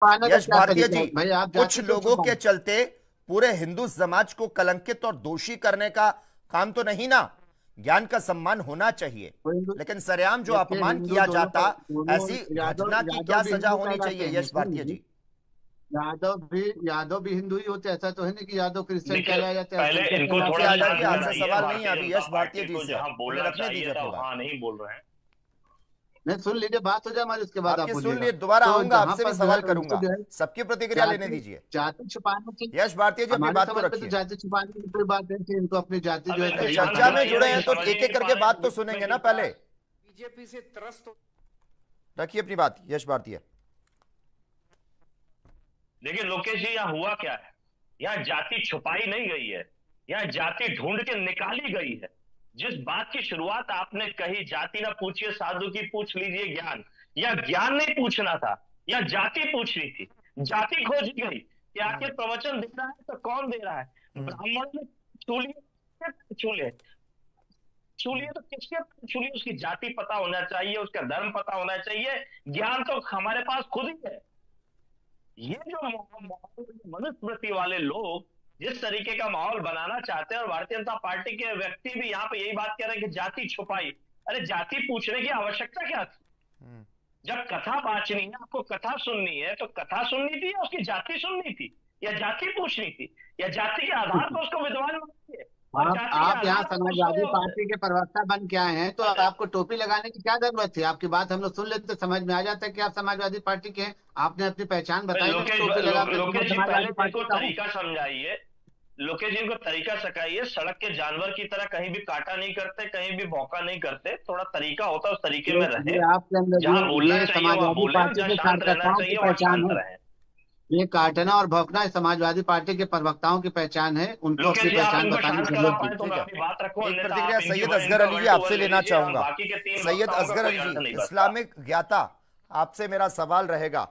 पाने का यश क्या भारतीय तरीका जी, है भाई? आप कुछ जाति क्यों लोगों के छुपाएं? चलते पूरे हिंदू समाज को कलंकित और दोषी करने का काम तो नहीं ना। ज्ञान का सम्मान होना चाहिए, वो हिंदू, लेकिन सरेआम जो देखिए अपमान हिंदू किया दोनों जाता, दोनों ऐसी यादव घटना की यादव क्या भी सजा हिंदू होनी कहलाते चाहिए हैं, यश सुन भारतीय लीजिए। जी? यादव भी हिंदू ही होते, ऐसा तो है नहीं कि यादव क्रिश्चियन देखिए, कहलाया जाते हैं, पहले अल्पसंख्यक इनको आप कहलाते से थोड़ा हैं, आ हिंदू जाइए, शांत आपसे कहलाते हैं। कराइए। सवाल नहीं है भारतीय अभी जनता यश भारतीय पार्टी जी को से, जहां उन्हें बोलना रखने दीजिए चाहिए था अपनी बात। वहां नहीं बोल रहे हैं। नहीं, सुन लीजिए, बात हो जाए हमारी, उसके बाद आप आपकी सुन बोलिएगा। लिए, दोबारा तो आऊंगा, जहां आपसे भी पर जो है सवाल उनको करूंगा। जो है सबकी प्रतिक्रिया लेने जाति दीजिए। जाति छुपाने की, यश भारतीय जी अपनी हमारी बात को समझ में तो रखिए। जाति छुपाने की कोई बात है कि इनको अपनी जाति जो अब है इनको अरे सही शांत चर्चा बतानी में कराइए ना, जुड़े चाहिए। ये हैं तो समझ ही एक एक नहीं पा करके रहे हैं बात कि तो बीच में सुनेंगे ना किनका। पहले। बीजेपी से त्रस्त रखिए अपनी बात यश भारतीय। देखिए लोकेश जी, यहाँ हुआ क्या है? यहाँ जाति छुपाई नहीं गई है, यहाँ जाति ढूंढ के निकाली गई है। जिस बात की शुरुआत आपने कही, जाति ना पूछिए साधु की पूछ लीजिए ज्ञान, या ज्ञान नहीं पूछना था, या जाति पूछनी थी। जाति खोजी गई कि आखिर प्रवचन दे रहा है तो कौन दे रहा है। ब्राह्मण ने छू लिए, छू लिए, छू लिए तो किसके छू लिए? उसकी जाति पता होना चाहिए, उसका धर्म पता होना चाहिए। ज्ञान तो हमारे पास खुद ही है। ये जो मनुस्मृति वाले लोग जिस तरीके का माहौल बनाना चाहते हैं, और भारतीय जनता पार्टी के व्यक्ति भी यहाँ पे यही बात कह रहे हैं कि जाति छुपाई। अरे जाति पूछने की आवश्यकता क्या थी? जब कथा बांचनी है, आपको कथा सुननी है, तो कथा सुननी थी या उसकी जाति सुननी थी, या जाति पूछनी थी, या जाति के आधार पर उसको विद्वान मानिए और जाति के आप यहाँ आधार पर समाजवादी उसको। पार्टी के प्रवक्ता बन के आए हैं, तो आपको टोपी लगाने की क्या जरूरत थी? आपकी बात हम लोग सुन लेते, समझ में आ जाता है कि आप समाजवादी पार्टी के हैं। आपने अपनी पहचान बताई ना, टोपी लगा के कि मैं लोकेश जी, पहले समाजवादी इनको पार्टी का हूँ। तरीका समझाइए। लोकेश जी, इनको तरीका सिखाइए। सड़क के जानवर की तरह कहीं भी काटा नहीं करते, कहीं भी भौंका नहीं करते। थोड़ा तरीका होता है, उस तरीके में रहे। ये आपके अंदर जहां बोलना ये चाहिए वहां समाजवादी बोले, और पार्टी जहां के शांत रहना कार्यकर्ताओं की चाहिए वहां पहचान शांत है। रहे। ये काटना और भौंकना ये समाजवादी पार्टी के प्रवक्ताओं की पहचान है, उनको लोकेश अपनी जी, आप पहचान इनको बताने शांत की करा जरूरत पाए तो नहीं। ठीक मैं है, अपनी बात रखूं, एक अन्यथा प्रतिक्रिया आप इनकी सैयद वजह असगर इनका अली जी वन टू आपसे वन ले लेना लीजिए। हम चाहूंगा। बाकी के 3 सैयद वक्ताओं का असगर कोई अली अर्थ जी, नहीं बचता। इस्लामिक ज्ञाता, आपसे मेरा सवाल रहेगा।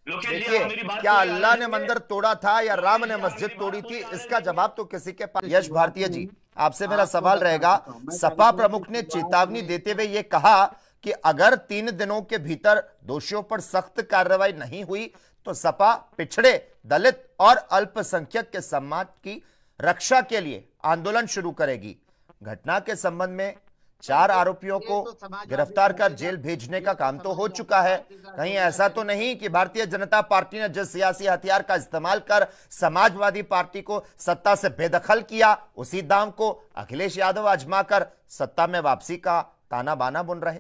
लोकेश जी, देखिए, आप मेरी बात क्या पूरी आने अल्लाह ने देंगे? मंदिर तोड़ा था या राम लोकेश ने जी, आप मस्जिद मेरी बात तोड़ी थी? पूरी आने इसका देंगे? जवाब तो किसी के पास। यश शुरुआत भारतीय में जी, आपसे मेरा आपको सवाल बता रहेगा। देता हूँ, मैं सपा कार्यक्रम की प्रमुख ने शुरुआत चेतावनी में देते हुए यह कहा कि अगर 3 दिनों के भीतर दोषियों पर सख्त कार्रवाई नहीं हुई तो सपा पिछड़े, दलित और अल्पसंख्यक के समाज की रक्षा के लिए आंदोलन शुरू करेगी। घटना के संबंध में 4 आरोपियों को गिरफ्तार कर जेल भेजने का काम तो हो चुका है। कहीं ऐसा तो नहीं कि भारतीय जनता पार्टी ने जिस सियासी हथियार का इस्तेमाल कर समाजवादी पार्टी को सत्ता से बेदखल किया, उसी दांव को अखिलेश यादव आजमाकर सत्ता में वापसी का ताना बाना बुन रहे?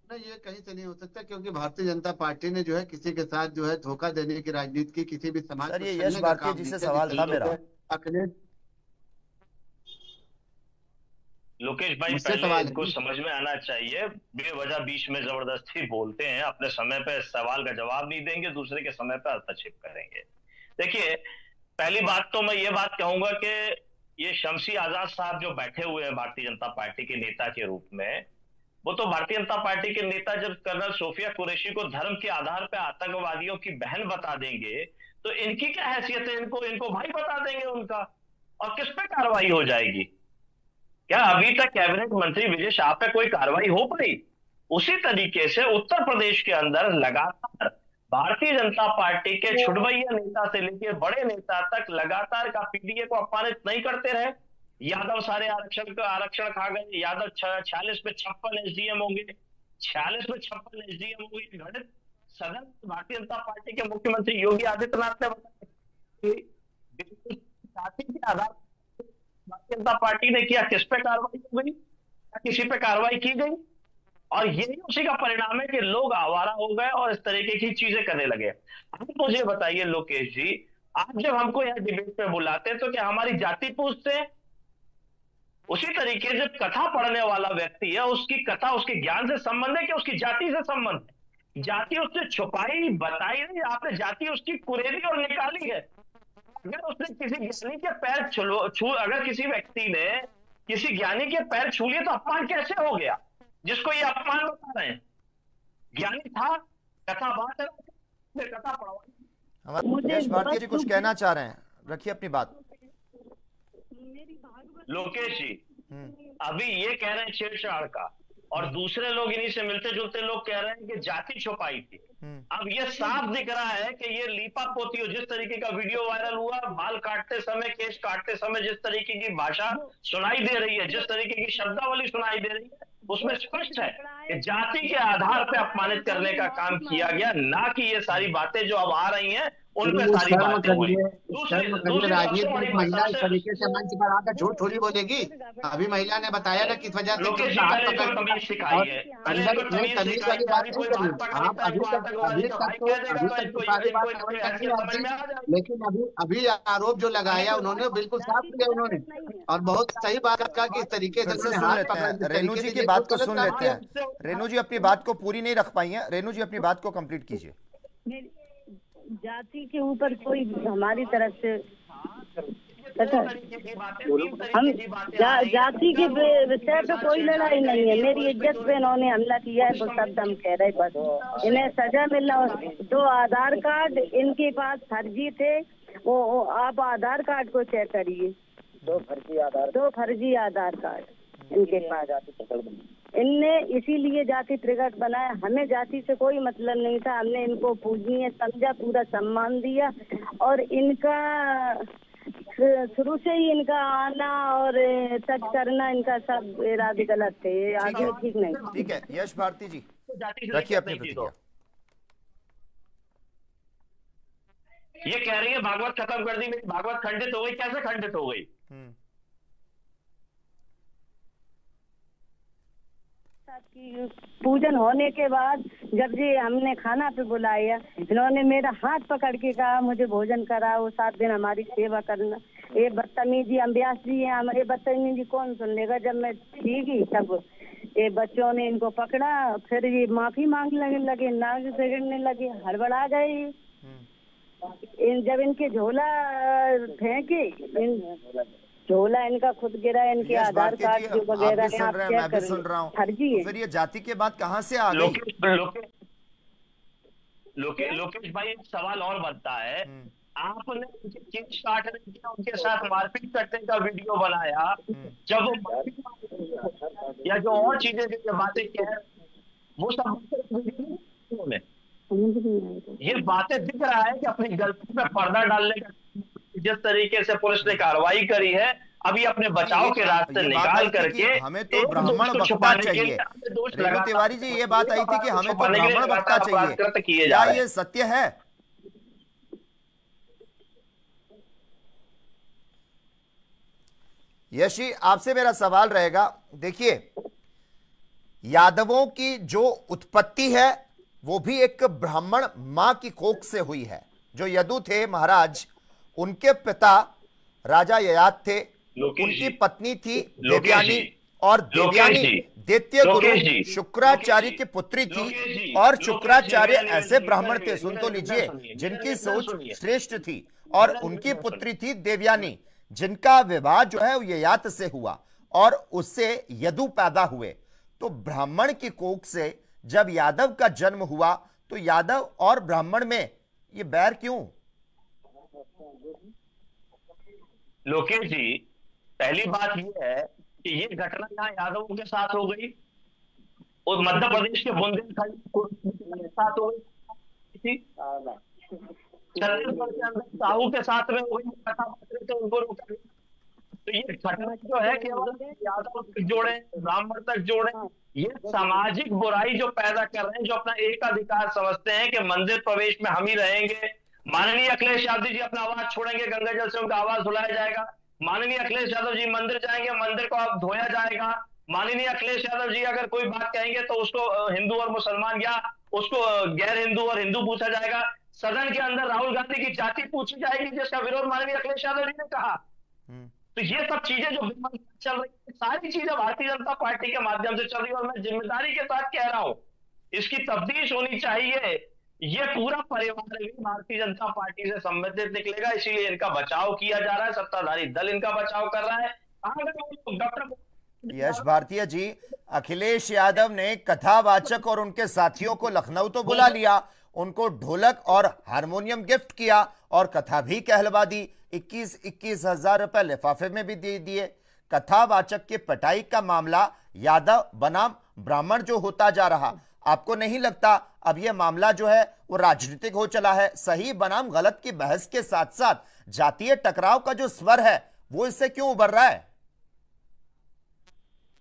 नहीं, ये कहीं से नहीं हो सकता, क्योंकि भारतीय जनता पार्टी ने जो है किसी के साथ जो है धोखा देने की राजनीति की, किसी भी समाज सर, को ये यश छलने का भारतीय काम जी नहीं से किया, जिस सवाल था तरीके मेरा। से अखिलेश। लोकेश भाई, मुझसे पहले सवाल है इनको जी। समझ में आना चाहिए। बेवजह बीच में जबरदस्ती बोलते हैं, अपने समय पे सवाल का जवाब नहीं देंगे, दूसरे के समय पे हस्तक्षेप करेंगे। देखिए, पहली बात तो मैं ये बात कहूंगा कि ये शमसी आजाद साहब जो बैठे हुए हैं भारतीय जनता पार्टी के नेता के रूप में, वो तो भारतीय जनता पार्टी के नेता जब कर्नल सोफिया कुरैशी को धर्म के आधार पर आतंकवादियों की बहन बता देंगे, तो इनकी क्या हैसियत है? इनको इनको भाई बता देंगे उनका, और किस पे कार्रवाई हो जाएगी? क्या अभी तक कैबिनेट मंत्री विजय शाह पे कोई कार्रवाई हो पाई? उसी तरीके से उत्तर प्रदेश के अंदर लगातार भारतीय जनता पार्टी के छुटभैया नेता से लेकर बड़े नेता तक लगातार का पीडीए को अपमानित नहीं करते रहे। यादव सारे आरक्षण खा गए। यादव 46 पे 56 एसडीएम होंगे, 46 में 56 एसडीएम होंगे। गणित सदन भारतीय जनता पार्टी के मुख्यमंत्री योगी आदित्यनाथ ने बताया कि जाति के आधार भारतीय जनता पार्टी ने किया, किस पे कार्रवाई हो गई? क्या किसी पे कार्रवाई की गई? और यही उसी का परिणाम है कि लोग आवारा हो गए और इस तरीके की चीजें करने लगे। आप मुझे बताइए लोकेश जी, आप जब हमको यहाँ डिबेट पे बुलाते हैं तो क्या हमारी जाति पूछते हैं? उसी तरीके से कथा पढ़ने वाला व्यक्ति है, उसकी कथा उसके ज्ञान से संबंध है कि उसकी जाति से संबंध है? जाति उसने छुपाई, बताई नहीं, आपने जाति उसकी कुरेदी और निकाली है। अगर उसने किसी ज्ञानी के पैर छू अगर किसी व्यक्ति ने किसी ज्ञानी के पैर छू लिए तो अपमान कैसे हो गया? जिसको ये अपमान बता रहे हैं, ज्ञानी था, कथा बात है, कथा पढ़वा। यश भारतीय जी कुछ कहना चाह रहे हैं, रखिए अपनी बात। लोकेश जी, अभी ये कह रहे हैं छेड़छाड़ का, और दूसरे लोग इन्हीं से मिलते जुलते लोग कह रहे हैं कि जाति छुपाई थी। अब ये साफ दिख रहा है कि ये लीपा पोती हो। जिस तरीके का वीडियो वायरल हुआ, बाल काटते समय, केश काटते समय जिस तरीके की भाषा सुनाई दे रही है, जिस तरीके की शब्दावली सुनाई दे रही है, उसमें स्पष्ट है कि जाति के आधार पर अपमानित करने का काम किया गया, ना कि ये सारी बातें जो अब आ रही हैं उन पे सारी बातें हुई। राजनीति में महिला इस तरीके से मंच पर आकर झूठ थोड़ी बोलेगी। अभी महिला ने बताया ना किस वजह से तमीज सिखाई है। तमीज वाली बात नहीं करी आप अभी तक लेकिन अभी आरोप जो लगाया उन्होंने बिल्कुल साफ किया उन्होंने, और बहुत सही बात कहा कि इस तरीके से हाथ पकड़। रेणु जी की बात को सुन लेते हैं। रेणु जी अपनी बात को पूरी नहीं रख पाई है। रेणु जी अपनी बात को कंप्लीट कीजिए। जाति के ऊपर कोई हमारी तरफ से हम जाति के विषय पे कोई लड़ाई नहीं है। मेरी इज्जत पे इन्होंने हमला किया है, वो शब्द हम कह रहे, बस इन्हें सजा मिलना। 2 आधार कार्ड इनके पास फर्जी थे, वो आप आधार कार्ड को चेक करिए। 2 फर्जी आधार कार्ड इनके पास। इनने इसीलिए जाति प्रकट बनाया। हमें जाति से कोई मतलब नहीं था। हमने इनको पूजनीय समझा, पूरा सम्मान दिया, और इनका शुरू से ही इनका आना और टच करना, इनका सब इरादे गलत थे, आगे ठीक नहीं। ठीक है यश भारती जी, रखिए अपनी प्रतिक्रिया। ये कह रही है भागवत खत्म कर दी, मेरी भागवत खंडित हो गई। कैसे खंडित हो गई? की पूजन होने के बाद जब जी हमने खाना पे बुलाया, इन्होंने मेरा हाथ पकड़ के कहा मुझे भोजन कराओ, 7 दिन हमारी सेवा करना। ये बदतमीजी हम व्यास जी हैं, हमारे बदतमीजी कौन सुन लेगा। जब मैं ठीक तब ये बच्चों ने इनको पकड़ा, फिर ये माफी मांगने लगे, नाक बिगड़ने लगे, हड़बड़ा गए। जब इनके झोला फेंके, झोला इनका खुद गिरा, इनके आधार कार्ड जो वगैरह है आप चेक कर सुन रहा हूँ। फर्जी है। फिर ये जाति के बाद कहाँ से आ गई? लोकेश भाई एक सवाल और बनता है। आपने उनके केस काटने किया, उनके साथ मारपीट करने का वीडियो बनाया, जब वो या जो और चीजें जो बातें कह वो सब ये बातें दिख रहा है कि अपनी गलती पे पर्दा डालने का जिस तरीके से पुलिस ने कार्रवाई करी है, अभी अपने बचाव के रास्ते निकाल करके हमें तो ब्राह्मण वक्ता चाहिए। रेणु तिवारी जी ये बात आई थी कि हमें तो ब्राह्मण वक्ता चाहिए, क्या ये सत्य है? यशी आपसे मेरा सवाल रहेगा, देखिए यादवों की जो उत्पत्ति है वो भी एक ब्राह्मण मां की कोख से हुई है। जो यदु थे महाराज, उनके पिता राजा ययात थे, उनकी पत्नी थी देवयानी, और देवयानी दैत्य गुरु शुक्राचार्य की पुत्री थी, और शुक्राचार्य ऐसे ब्राह्मण थे, सुन तो लीजिए, जिनकी सोच श्रेष्ठ थी, और उनकी पुत्री थी देवयानी, जिनका विवाह जो है वो ययात से हुआ, और उससे यदु पैदा हुए। तो ब्राह्मण की कोख से जब यादव का जन्म हुआ, तो यादव और ब्राह्मण में ये बैर क्यों? लोकेश जी, पहली बात यह है कि ये घटना यहाँ यादवों के साथ हो गई और मध्य प्रदेश के बुंदेलखंड के साथ हो गई, छत्तीसगढ़ के अंदर साहू के साथ में हो गई, तो उनको रोका। तो ये घटना जो है केवल यादव तक जोड़े, ब्राह्मण तक जोड़े, ये सामाजिक बुराई जो पैदा कर रहे हैं, जो अपना एकाधिकार समझते हैं कि मंदिर प्रवेश में हम ही रहेंगे। माननीय अखिलेश यादव जी अपना आवाज छोड़ेंगे, गंगा जल से उनका आवाज धुलाया जाएगा। माननीय अखिलेश यादव जी मंदिर जाएंगे, मंदिर को अब धोया जाएगा। माननीय अखिलेश यादव जी अगर कोई बात कहेंगे तो उसको हिंदू और मुसलमान या उसको गैर हिंदू और हिंदू पूछा जाएगा। सदन के अंदर राहुल गांधी की जाति पूछी जाएगी, जिसका विरोध माननीय अखिलेश यादव जी ने कहा। तो ये सब चीजें जो चल रही है, सारी चीजें भारतीय जनता पार्टी के माध्यम से चल रही है, और मैं जिम्मेदारी के साथ कह रहा हूं इसकी तफ्तीश होनी चाहिए। ये पूरा परिवार भी भारतीय जनता पार्टी से संबंधित निकलेगा, इसीलिए इनका बचाव किया जा रहा है, सत्ताधारी दल इनका बचाव कर रहा है। डॉक्टर यश भारतीय जी, अखिलेश यादव ने कथावाचक और उनके साथियों को लखनऊ तो बुला लिया, उनको ढोलक और हारमोनियम गिफ्ट किया और कथा भी कहलवा दी, 21-21 हजार रुपए लिफाफे में भी दे दिए। कथावाचक की पिटाई का मामला यादव बनाम ब्राह्मण जो होता जा रहा, आपको नहीं लगता अब यह मामला जो है वो राजनीतिक हो चला है? सही बनाम गलत की बहस के साथ साथ जातीय टकराव का जो स्वर है वो इससे क्यों उभर रहा है?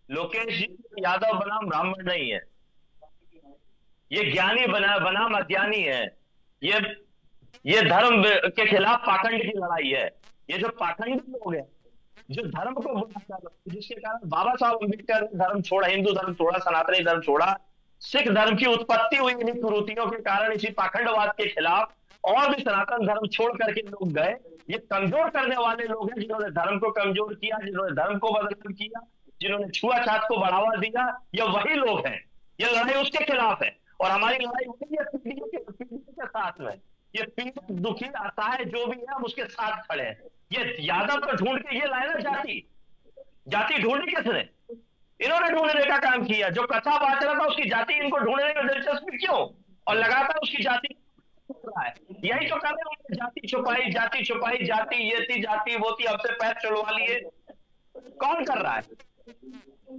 लोकेश जी, यादव बनाम ब्राह्मण नहीं है, ये ज्ञानी बनाम अज्ञानी है। ये धर्म के खिलाफ पाखंड की लड़ाई है। ये जो पाखंडी लोग हैं, जो धर्म को बुरा कर रहे हैं, जिसके कारण बाबा साहब अम्बेडकर ने धर्म छोड़ा, हिंदू धर्म छोड़ा, सनातनी धर्म छोड़ा, सिख धर्म की उत्पत्ति हुई इन्हीं कुरीतियों के कारण, इसी पाखंडवाद के खिलाफ, और भी सनातन धर्म छोड़ करके लोग गए। ये कमजोर करने वाले लोग हैं, जिन्होंने धर्म को कमजोर किया, जिन्होंने धर्म को बदनाम किया, जिन्होंने छुआछात को बढ़ावा दिया, ये वही लोग हैं। ये लड़ाई उसके खिलाफ है, और हमारी लड़ाई वही है पीड़ितों के साथ में। ये पीड़ित, दुखी, असहाय जो भी है, हम उसके साथ खड़े हैं। ये यादव को ढूंढ के ये लाए ना, जाति ढूंढी किसने? इन्होंने ढूंढने का काम किया। जो कथा बांट रहा था उसकी जाति इनको ढूंढने में दिलचस्पी क्यों? और लगातार उसकी जाति है, यही तो कर रहे हैं। जाति छुपाई, जाति छुपाई, जाति ये थी, जाति वो थी, हमसे पैर चलवा लिए। कौन कर रहा है?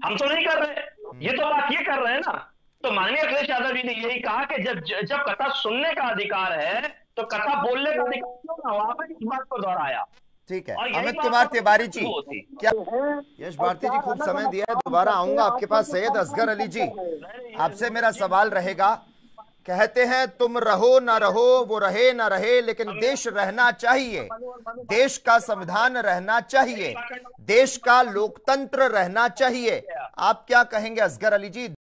हम तो नहीं कर रहे। ये तो बात ये कर रहे हैं ना। तो माननीय अखिलेश यादव जी ने यही कहा कि जब कथा सुनने का अधिकार है तो कथा बोलने का अधिकार क्यों ना हो? आपने इस बात को दोहराया। ठीक है, अमित कुमार तिवारी जी, क्या यश भारती जी खूब समय दिया है, दोबारा आऊंगा आपके पास। सैयद असगर अली जी, आपसे मेरा सवाल रहेगा, कहते हैं तुम रहो ना रहो, वो रहे ना रहे, लेकिन देश रहना चाहिए, देश का संविधान रहना चाहिए, देश का लोकतंत्र रहना चाहिए। आप क्या कहेंगे असगर अली जी?